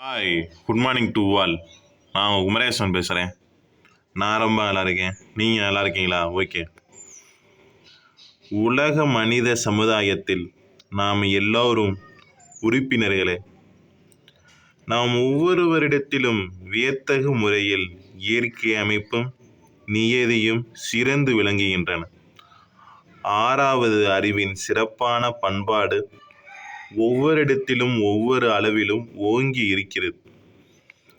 Hi, good morning to all. நான் குமரேசன் பேசுகிறேன். நான் ரொம்ப நல்லா இருக்கேன். நீங்கள் நல்லா இருக்கீங்களா? ஓகே. உலக மனித சமுதாயத்தில் நாம் எல்லோரும் உறுப்பினர்களே. நாம் ஒவ்வொருவரிடத்திலும் வியத்தகு முறையில் இயற்கை அமைப்பும் நியதியும் சிறந்து விளங்குகின்றன. ஆறாவது அறிவின் சிறப்பான பண்பாடு ஒவ்வொரிடத்திலும் ஒவ்வொரு அளவிலும் ஓங்கி இருக்கிறது.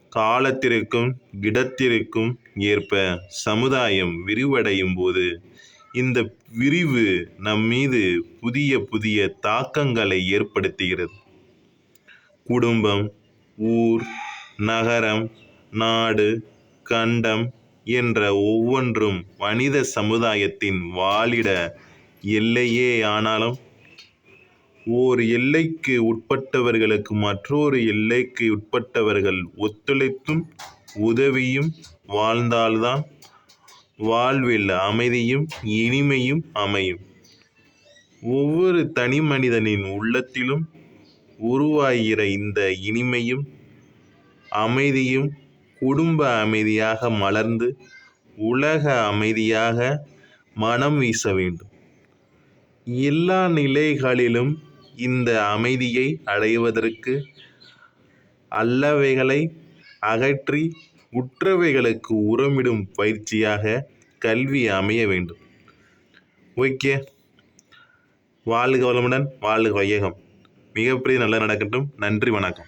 காலத்திற்கும் இடத்திற்கும் ஏற்ப சமுதாயம் விரிவடையும் போது இந்த விரிவு நம் மீது புதிய புதிய தாக்கங்களை ஏற்படுத்துகிறது. குடும்பம், ஊர், நகரம், நாடு, கண்டம் என்ற ஒவ்வொன்றும் மனித சமுதாயத்தின் வாழிட எல்லையே. ஆனாலும் ஓர் எல்லைக்கு உட்பட்டவர்களுக்கு மற்றொரு எல்லைக்கு உட்பட்டவர்கள் ஒத்துழைத்தும் உதவியும் வாழ்ந்தால்தான் வாழ்வில் அமைதியும் இனிமையும் அமையும். ஒவ்வொரு தனி மனிதனின் உள்ளத்திலும் உருவாகிற இந்த இனிமையும் அமைதியும் குடும்ப அமைதியாக மலர்ந்து உலக அமைதியாக மனம் வீச வேண்டும். எல்லா நிலைகளிலும் இந்த அமைதியை அடைவதற்கு அல்லவைகளை அகற்றி உற்றவைகளுக்கு உரமிடும் பயிற்சியாக கல்வி அமைய வேண்டும். ஓகே. வாழ்க வளமுடன், வாழ்க வையகம். மிகப்பெரிய நல்ல நடக்கட்டும். நன்றி, வணக்கம்.